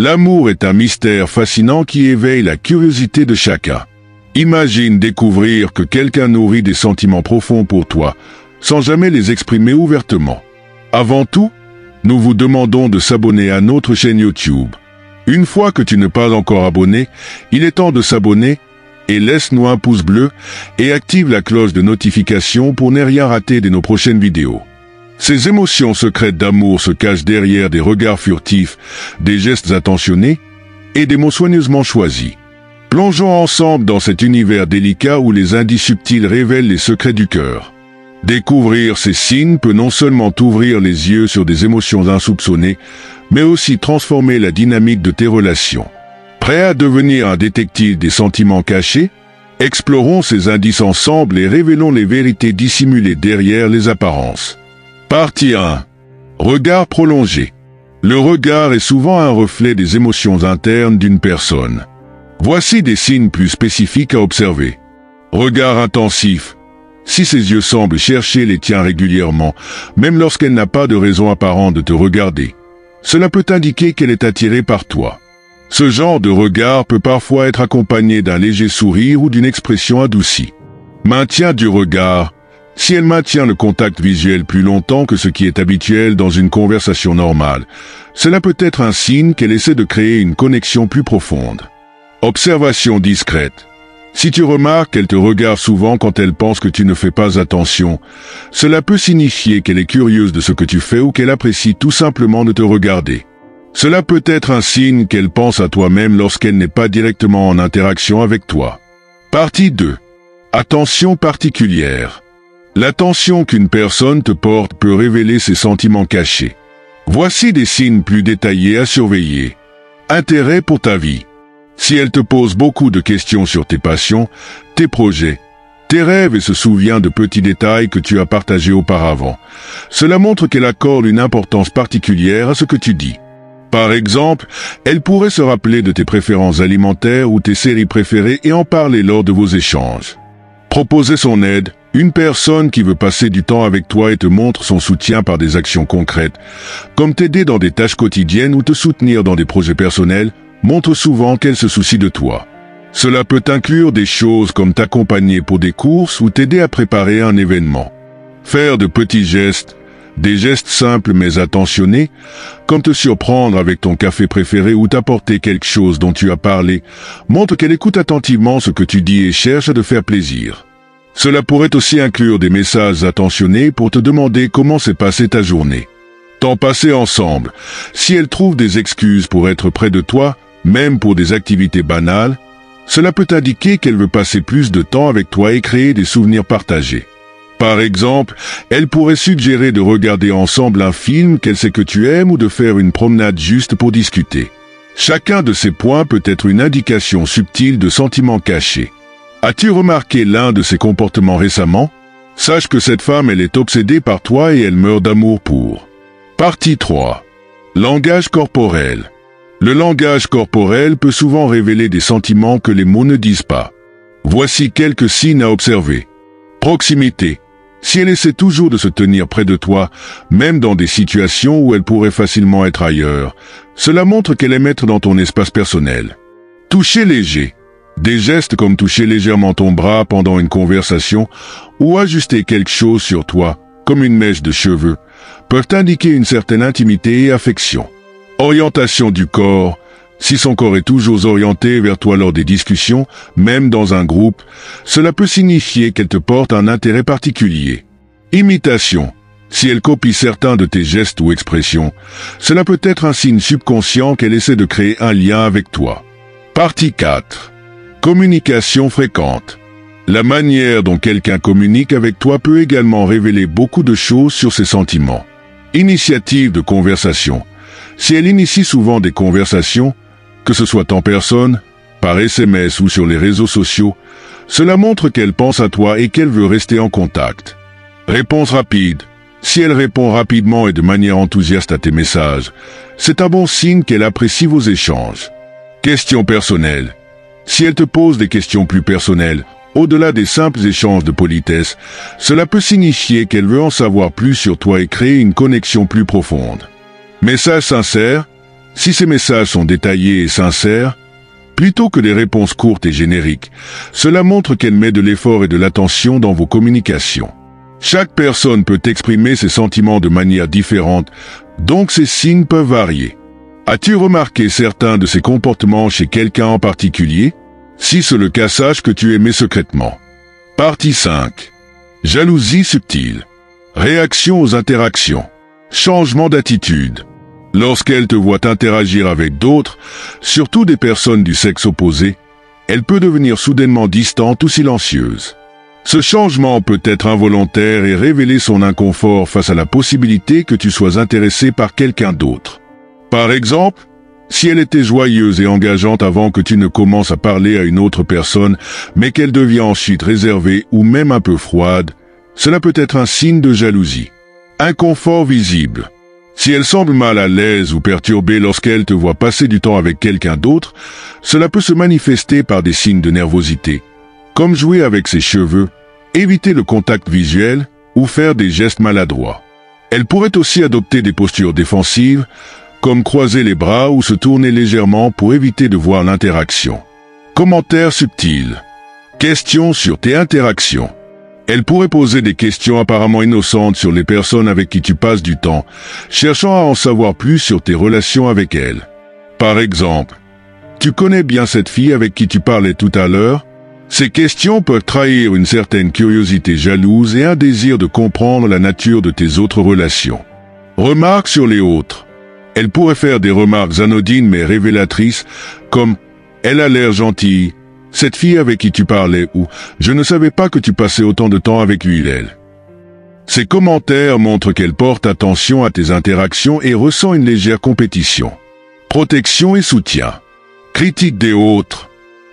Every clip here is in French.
L'amour est un mystère fascinant qui éveille la curiosité de chacun. Imagine découvrir que quelqu'un nourrit des sentiments profonds pour toi, sans jamais les exprimer ouvertement. Avant tout, nous vous demandons de s'abonner à notre chaîne YouTube. Une fois que tu n'es pas encore abonné, il est temps de s'abonner et laisse-nous un pouce bleu et active la cloche de notification pour ne rien rater de nos prochaines vidéos. Ces émotions secrètes d'amour se cachent derrière des regards furtifs, des gestes attentionnés et des mots soigneusement choisis. Plongeons ensemble dans cet univers délicat où les indices subtils révèlent les secrets du cœur. Découvrir ces signes peut non seulement t'ouvrir les yeux sur des émotions insoupçonnées, mais aussi transformer la dynamique de tes relations. Prêt à devenir un détective des sentiments cachés? Explorons ces indices ensemble et révélons les vérités dissimulées derrière les apparences. Partie 1. Regard prolongé. Le regard est souvent un reflet des émotions internes d'une personne. Voici des signes plus spécifiques à observer. Regard intensif. Si ses yeux semblent chercher les tiens régulièrement, même lorsqu'elle n'a pas de raison apparente de te regarder, cela peut indiquer qu'elle est attirée par toi. Ce genre de regard peut parfois être accompagné d'un léger sourire ou d'une expression adoucie. Maintien du regard. Si elle maintient le contact visuel plus longtemps que ce qui est habituel dans une conversation normale, cela peut être un signe qu'elle essaie de créer une connexion plus profonde. Observation discrète. Si tu remarques qu'elle te regarde souvent quand elle pense que tu ne fais pas attention, cela peut signifier qu'elle est curieuse de ce que tu fais ou qu'elle apprécie tout simplement de te regarder. Cela peut être un signe qu'elle pense à toi-même lorsqu'elle n'est pas directement en interaction avec toi. Partie 2. Attention particulière. L'attention qu'une personne te porte peut révéler ses sentiments cachés. Voici des signes plus détaillés à surveiller. Intérêt pour ta vie. Si elle te pose beaucoup de questions sur tes passions, tes projets, tes rêves et se souvient de petits détails que tu as partagés auparavant, cela montre qu'elle accorde une importance particulière à ce que tu dis. Par exemple, elle pourrait se rappeler de tes préférences alimentaires ou tes séries préférées et en parler lors de vos échanges. Proposer son aide. Une personne qui veut passer du temps avec toi et te montre son soutien par des actions concrètes, comme t'aider dans des tâches quotidiennes ou te soutenir dans des projets personnels, montre souvent qu'elle se soucie de toi. Cela peut inclure des choses comme t'accompagner pour des courses ou t'aider à préparer un événement. Faire de petits gestes, des gestes simples mais attentionnés, comme te surprendre avec ton café préféré ou t'apporter quelque chose dont tu as parlé, montre qu'elle écoute attentivement ce que tu dis et cherche à te faire plaisir. Cela pourrait aussi inclure des messages attentionnés pour te demander comment s'est passée ta journée. Temps passé ensemble. Si elle trouve des excuses pour être près de toi, même pour des activités banales, cela peut indiquer qu'elle veut passer plus de temps avec toi et créer des souvenirs partagés. Par exemple, elle pourrait suggérer de regarder ensemble un film qu'elle sait que tu aimes ou de faire une promenade juste pour discuter. Chacun de ces points peut être une indication subtile de sentiments cachés. As-tu remarqué l'un de ses comportements récemment? Sache que cette femme, elle est obsédée par toi et elle meurt d'amour pour. Partie 3. Langage corporel. Le langage corporel peut souvent révéler des sentiments que les mots ne disent pas. Voici quelques signes à observer. Proximité. Si elle essaie toujours de se tenir près de toi, même dans des situations où elle pourrait facilement être ailleurs, cela montre qu'elle aime être dans ton espace personnel. Toucher léger. Des gestes comme toucher légèrement ton bras pendant une conversation ou ajuster quelque chose sur toi, comme une mèche de cheveux, peuvent indiquer une certaine intimité et affection. Orientation du corps. Si son corps est toujours orienté vers toi lors des discussions, même dans un groupe, cela peut signifier qu'elle te porte un intérêt particulier. Imitation. Si elle copie certains de tes gestes ou expressions, cela peut être un signe subconscient qu'elle essaie de créer un lien avec toi. Partie 4. Communication fréquente. La manière dont quelqu'un communique avec toi peut également révéler beaucoup de choses sur ses sentiments. Initiative de conversation. Si elle initie souvent des conversations, que ce soit en personne, par SMS ou sur les réseaux sociaux, cela montre qu'elle pense à toi et qu'elle veut rester en contact. Réponse rapide. Si elle répond rapidement et de manière enthousiaste à tes messages, c'est un bon signe qu'elle apprécie vos échanges. Questions personnelles. Si elle te pose des questions plus personnelles, au-delà des simples échanges de politesse, cela peut signifier qu'elle veut en savoir plus sur toi et créer une connexion plus profonde. Message sincère. Si ces messages sont détaillés et sincères, plutôt que des réponses courtes et génériques, cela montre qu'elle met de l'effort et de l'attention dans vos communications. Chaque personne peut exprimer ses sentiments de manière différente, donc ces signes peuvent varier. As-tu remarqué certains de ces comportements chez quelqu'un en particulier? Si c'est le cas, sache que tu aimais secrètement. Partie 5. Jalousie subtile. Réaction aux interactions. Changement d'attitude. Lorsqu'elle te voit interagir avec d'autres, surtout des personnes du sexe opposé, elle peut devenir soudainement distante ou silencieuse. Ce changement peut être involontaire et révéler son inconfort face à la possibilité que tu sois intéressé par quelqu'un d'autre. Par exemple, si elle était joyeuse et engageante avant que tu ne commences à parler à une autre personne, mais qu'elle devient ensuite réservée ou même un peu froide, cela peut être un signe de jalousie. Inconfort visible. Si elle semble mal à l'aise ou perturbée lorsqu'elle te voit passer du temps avec quelqu'un d'autre, cela peut se manifester par des signes de nervosité, comme jouer avec ses cheveux, éviter le contact visuel ou faire des gestes maladroits. Elle pourrait aussi adopter des postures défensives, comme croiser les bras ou se tourner légèrement pour éviter de voir l'interaction. Commentaires subtils. Questions sur tes interactions. Elle pourrait poser des questions apparemment innocentes sur les personnes avec qui tu passes du temps, cherchant à en savoir plus sur tes relations avec elles. Par exemple, tu connais bien cette fille avec qui tu parlais tout à l'heure? Ces questions peuvent trahir une certaine curiosité jalouse et un désir de comprendre la nature de tes autres relations. Remarques sur les autres. Elle pourrait faire des remarques anodines mais révélatrices, comme « Elle a l'air gentille », « Cette fille avec qui tu parlais » ou « Je ne savais pas que tu passais autant de temps avec lui, elle. » Ces commentaires montrent qu'elle porte attention à tes interactions et ressent une légère compétition. Protection et soutien. Critique des autres.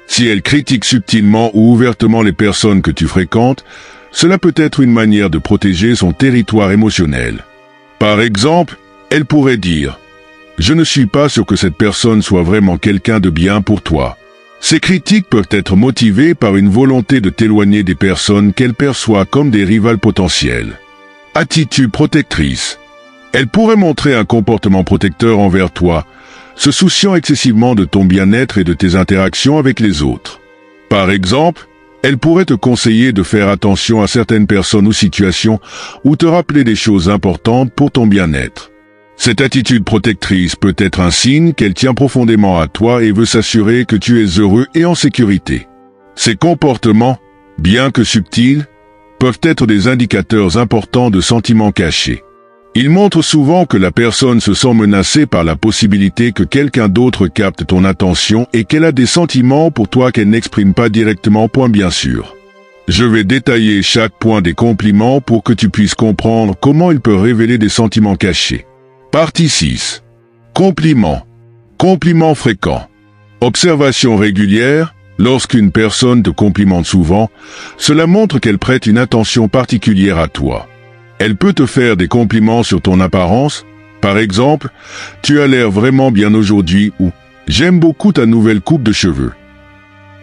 Si elle critique subtilement ou ouvertement les personnes que tu fréquentes, cela peut être une manière de protéger son territoire émotionnel. Par exemple, elle pourrait dire « Je ne suis pas sûr que cette personne soit vraiment quelqu'un de bien pour toi. » Ces critiques peuvent être motivées par une volonté de t'éloigner des personnes qu'elle perçoit comme des rivales potentielles. Attitude protectrice. Elle pourrait montrer un comportement protecteur envers toi, se souciant excessivement de ton bien-être et de tes interactions avec les autres. Par exemple, elle pourrait te conseiller de faire attention à certaines personnes ou situations ou te rappeler des choses importantes pour ton bien-être. Cette attitude protectrice peut être un signe qu'elle tient profondément à toi et veut s'assurer que tu es heureux et en sécurité. Ces comportements, bien que subtils, peuvent être des indicateurs importants de sentiments cachés. Ils montrent souvent que la personne se sent menacée par la possibilité que quelqu'un d'autre capte ton attention et qu'elle a des sentiments pour toi qu'elle n'exprime pas directement. Bien sûr. Je vais détailler chaque point des compliments pour que tu puisses comprendre comment ils peuvent révéler des sentiments cachés. Partie 6. Compliments. Compliments fréquents. Observation régulière. Lorsqu'une personne te complimente souvent, cela montre qu'elle prête une attention particulière à toi. Elle peut te faire des compliments sur ton apparence. Par exemple, « Tu as l'air vraiment bien aujourd'hui » ou « J'aime beaucoup ta nouvelle coupe de cheveux ».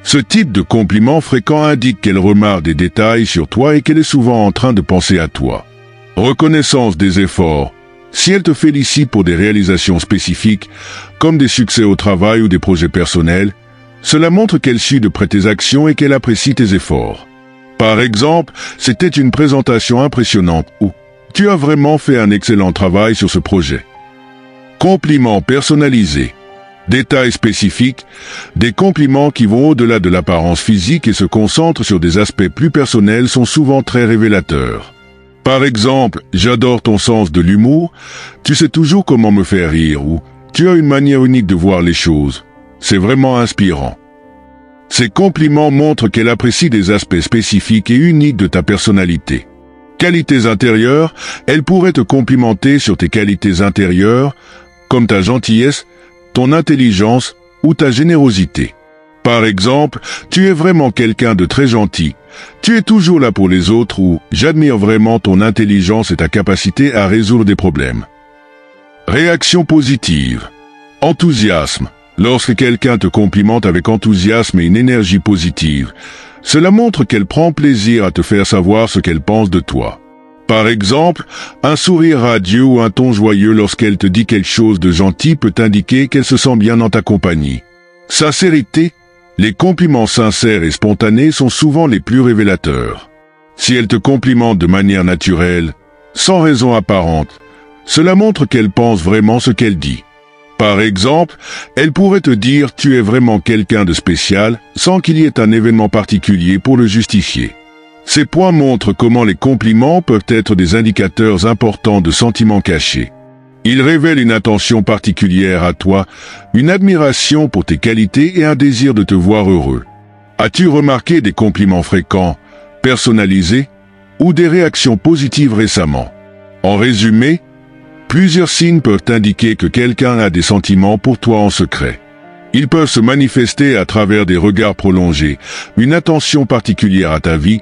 Ce type de compliment fréquent indique qu'elle remarque des détails sur toi et qu'elle est souvent en train de penser à toi. Reconnaissance des efforts. Si elle te félicite pour des réalisations spécifiques, comme des succès au travail ou des projets personnels, cela montre qu'elle suit de près tes actions et qu'elle apprécie tes efforts. Par exemple, c'était une présentation impressionnante ou « Tu as vraiment fait un excellent travail sur ce projet ». Compliments personnalisés. Détails spécifiques, des compliments qui vont au-delà de l'apparence physique et se concentrent sur des aspects plus personnels sont souvent très révélateurs. Par exemple, « J'adore ton sens de l'humour »,« Tu sais toujours comment me faire rire » ou « Tu as une manière unique de voir les choses ». C'est vraiment inspirant. Ces compliments montrent qu'elle apprécie des aspects spécifiques et uniques de ta personnalité. Qualités intérieures, elle pourrait te complimenter sur tes qualités intérieures, comme ta gentillesse, ton intelligence ou ta générosité. Par exemple, tu es vraiment quelqu'un de très gentil. Tu es toujours là pour les autres ou j'admire vraiment ton intelligence et ta capacité à résoudre des problèmes. Réaction positive. Enthousiasme. Lorsque quelqu'un te complimente avec enthousiasme et une énergie positive, cela montre qu'elle prend plaisir à te faire savoir ce qu'elle pense de toi. Par exemple, un sourire radieux ou un ton joyeux lorsqu'elle te dit quelque chose de gentil peut indiquer qu'elle se sent bien dans ta compagnie. Sincérité, les compliments sincères et spontanés sont souvent les plus révélateurs. Si elle te complimente de manière naturelle, sans raison apparente, cela montre qu'elle pense vraiment ce qu'elle dit. Par exemple, elle pourrait te dire « tu es vraiment quelqu'un de spécial » sans qu'il y ait un événement particulier pour le justifier. Ces points montrent comment les compliments peuvent être des indicateurs importants de sentiments cachés. Ils révèlent une attention particulière à toi, une admiration pour tes qualités et un désir de te voir heureux. As-tu remarqué des compliments fréquents, personnalisés, ou des réactions positives récemment? En résumé, plusieurs signes peuvent indiquer que quelqu'un a des sentiments pour toi en secret. Ils peuvent se manifester à travers des regards prolongés, une attention particulière à ta vie,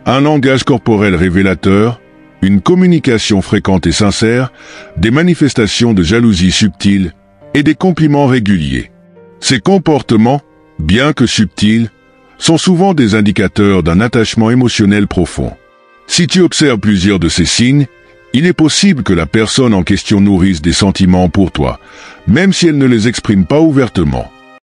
un langage corporel révélateur, une communication fréquente et sincère, des manifestations de jalousie subtiles et des compliments réguliers. Ces comportements, bien que subtils, sont souvent des indicateurs d'un attachement émotionnel profond. Si tu observes plusieurs de ces signes, il est possible que la personne en question nourrisse des sentiments pour toi, même si elle ne les exprime pas ouvertement.